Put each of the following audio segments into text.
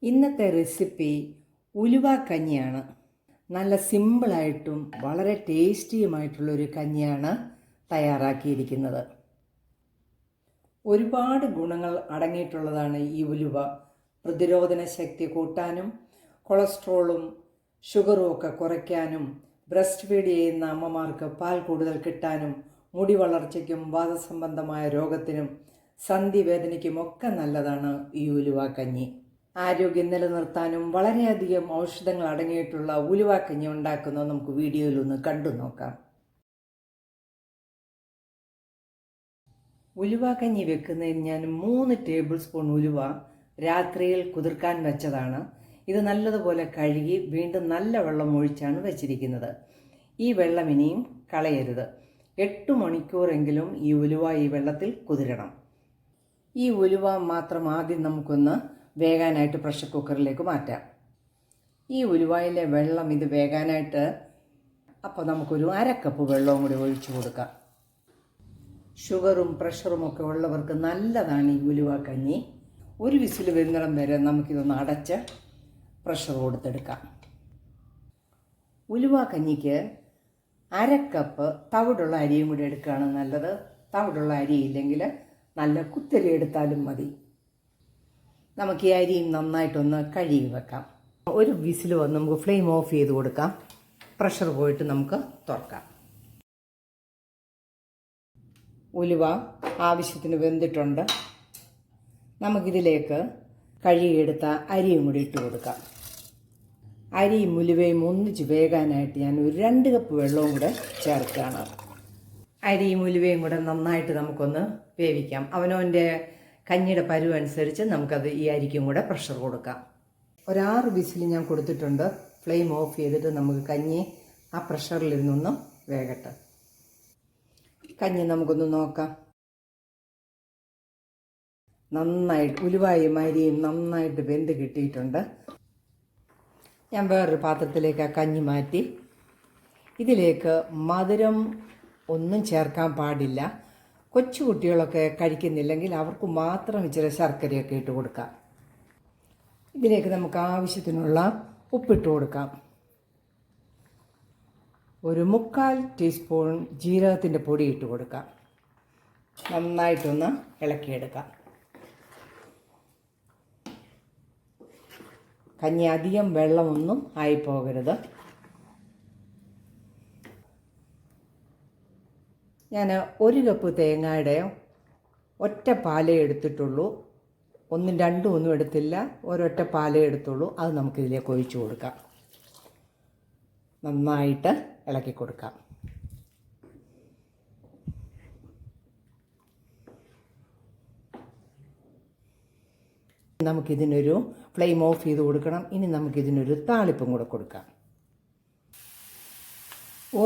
ഇന്നത്തെ റെസിപ്പി ഉലുവ കഞ്ഞിയാണ്. നല്ല സിമ്പിളായിട്ടും വളരെ ടേസ്റ്റിയുമായിട്ടുള്ളൊരു കഞ്ഞിയാണ് തയ്യാറാക്കിയിരിക്കുന്നത്. ഒരുപാട് ഗുണങ്ങൾ അടങ്ങിയിട്ടുള്ളതാണ് ഈ ഉലുവ. പ്രതിരോധന ശക്തി കൂട്ടാനും കൊളസ്ട്രോളും ഷുഗറും ഒക്കെ കുറയ്ക്കാനും ബ്രസ്റ്റ് ഫീഡ് ചെയ്യുന്ന അമ്മമാർക്ക് പാൽ കൂടുതൽ കിട്ടാനും മുടി വളർച്ചയ്ക്കും വാതസംബന്ധമായ രോഗത്തിനും സന്ധിവേദനയ്ക്കുമൊക്കെ നല്ലതാണ് ഈ ഉലുവ കഞ്ഞി. ആരോഗ്യം നിലനിർത്താനും വളരെയധികം ഔഷധങ്ങൾ അടങ്ങിയിട്ടുള്ള ഉലുവ കഞ്ഞി ഉണ്ടാക്കുന്നത് നമുക്ക് വീഡിയോയിലൊന്ന് കണ്ടു നോക്കാം. ഉലുവ കഞ്ഞി വെക്കുന്നതിന് ഞാൻ 3 ടേബിൾ സ്പൂൺ ഉലുവ രാത്രിയിൽ കുതിർക്കാൻ വെച്ചതാണ്. ഇത് നല്ലതുപോലെ കഴുകി വീണ്ടും നല്ല വെള്ളം ഒഴിച്ചാണ് വെച്ചിരിക്കുന്നത്. ഈ വെള്ളം ഇനിയും കളയരുത്. 8 മണിക്കൂറെങ്കിലും ഈ ഉലുവ ഈ വെള്ളത്തിൽ കുതിരണം. ഈ ഉലുവ മാത്രം ആദ്യം നമുക്കൊന്ന് വേകാനായിട്ട് പ്രഷർ കുക്കറിലേക്ക് മാറ്റാം. ഈ ഉലുവയിലെ വെള്ളം ഇത് വേകാനായിട്ട് അപ്പോൾ നമുക്കൊരു 1/2 കപ്പ് വെള്ളവും കൂടി ഒഴിച്ചു കൊടുക്കാം. ഷുഗറും പ്രഷറും ഒക്കെ ഉള്ളവർക്ക് നല്ലതാണ് ഈ ഉലുവ കഞ്ഞി. ഒരു വിസിൽ വരുന്നിടം വരെ നമുക്കിതൊന്ന് അടച്ച് പ്രഷർ കൊടുത്തെടുക്കാം. ഉലുവ കഞ്ഞിക്ക് 1/2 കപ്പ് തവിടുള്ള അരിയും കൂടി എടുക്കുകയാണ് നല്ലത്. തവിടുള്ള അരി ഇല്ലെങ്കിൽ നല്ല കുത്തരി എടുത്താലും മതി. നമുക്ക് ഈ അരിയും നന്നായിട്ടൊന്ന് കഴുകി വെക്കാം. ഒരു വിസിൽ വന്ന് നമുക്ക് ഫ്ലെയിം ഓഫ് ചെയ്ത് കൊടുക്കാം. പ്രഷർ പോയിട്ട് നമുക്ക് തുറക്കാം. ഉലുവ ആവശ്യത്തിന് വെന്തിട്ടുണ്ട്. നമുക്കിതിലേക്ക് കഴുകിയെടുത്ത അരിയും കൂടി ഇട്ട് കൊടുക്കാം. അരിയും ഉലുവയും ഒന്നിച്ച് വേകാനായിട്ട് ഞാൻ ഒരു 2 കപ്പ് വെള്ളവും കൂടെ ചേർക്കുകയാണ്. അരിയും ഉലുവയും കൂടെ നന്നായിട്ട് നമുക്കൊന്ന് വേവിക്കാം. അവനവൻ്റെ കഞ്ഞിയുടെ പരുവ് അനുസരിച്ച് നമുക്കത് ഈ അരിക്കും കൂടെ പ്രഷർ കൊടുക്കാം. 6 വിസിൽ ഞാൻ കൊടുത്തിട്ടുണ്ട്. ഫ്ലെയിം ഓഫ് ചെയ്തിട്ട് നമുക്ക് കഞ്ഞി ആ പ്രഷറിലിരുന്നൊന്ന് വേകട്ടെ. കഞ്ഞി നമുക്കൊന്ന് നോക്കാം. നന്നായിട്ട് ഉലുവായും അരിയും നന്നായിട്ട് വെന്ത് കിട്ടിയിട്ടുണ്ട്. ഞാൻ വേറൊരു പാത്രത്തിലേക്ക് ആ കഞ്ഞി മാറ്റി. ഇതിലേക്ക് മധുരം ഒന്നും ചേർക്കാൻ പാടില്ല. കൊച്ചു കുട്ടികളൊക്കെ കഴിക്കുന്നില്ലെങ്കിൽ അവർക്ക് മാത്രം ഇച്ചിരി ശർക്കരയൊക്കെ ഇട്ട് കൊടുക്കാം. ഇതിലേക്ക് നമുക്ക് ആവശ്യത്തിനുള്ള ഉപ്പിട്ട് കൊടുക്കാം. ഒരു 1/4 ടീസ്പൂൺ ജീരകത്തിൻ്റെ പൊടി ഇട്ട് കൊടുക്കാം. നന്നായിട്ടൊന്ന് ഇളക്കിയെടുക്കാം. കഞ്ഞി അധികം വെള്ളമൊന്നും ആയിപ്പോകരുത്. ഞാൻ 1 കപ്പ് തേങ്ങയുടെ ഒറ്റ പാലേ എടുത്തിട്ടുള്ളൂ. 1, 2 ഒന്നും എടുത്തില്ല. ഒരൊറ്റ പാലേ എടുത്തുള്ളൂ. അത് നമുക്കിതിലേക്ക് ഒഴിച്ചു കൊടുക്കാം. നന്നായിട്ട് ഇളക്കി കൊടുക്കാം. നമുക്കിതിനൊരു ഫ്ലെയിം ഓഫ് ചെയ്ത് കൊടുക്കണം. ഇനി നമുക്കിതിനൊരു താളിപ്പും കൂടെ കൊടുക്കാം.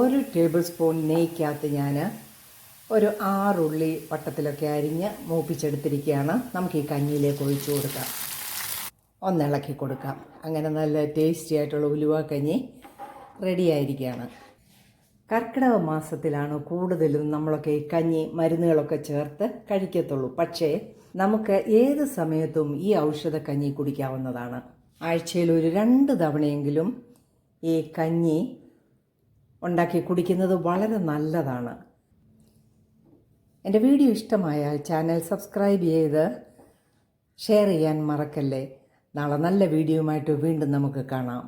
1 ടേബിൾ സ്പൂൺ നെയ്ക്കകത്ത് ഞാൻ ഒരു 6 ഉള്ളി വട്ടത്തിലൊക്കെ അരിഞ്ഞ് മൂപ്പിച്ചെടുത്തിരിക്കുകയാണ്. നമുക്ക് ഈ കഞ്ഞിയിലേക്ക് ഒഴിച്ചു കൊടുക്കാം. ഒന്ന് ഇളക്കി കൊടുക്കാം. അങ്ങനെ നല്ല ടേസ്റ്റി ആയിട്ടുള്ള ഉലുവ കഞ്ഞി റെഡിയായിരിക്കുകയാണ്. കർക്കിടക മാസത്തിലാണ് കൂടുതലും നമ്മളൊക്കെ ഈ കഞ്ഞി മരുന്നുകളൊക്കെ ചേർത്ത് കഴിക്കത്തുള്ളൂ. പക്ഷേ നമുക്ക് ഏത് സമയത്തും ഈ ഔഷധ കഞ്ഞി കുടിക്കാവുന്നതാണ്. ആഴ്ചയിൽ ഒരു 2 തവണയെങ്കിലും ഈ കഞ്ഞി ഉണ്ടാക്കി കുടിക്കുന്നത് വളരെ നല്ലതാണ്. എൻ്റെ വീഡിയോ ഇഷ്ടമായാൽ ചാനൽ സബ്സ്ക്രൈബ് ചെയ്ത് ഷെയർ ചെയ്യാൻ മറക്കല്ലേ. നാളെ നല്ല വീഡിയോയുമായിട്ട് വീണ്ടും നമുക്ക് കാണാം.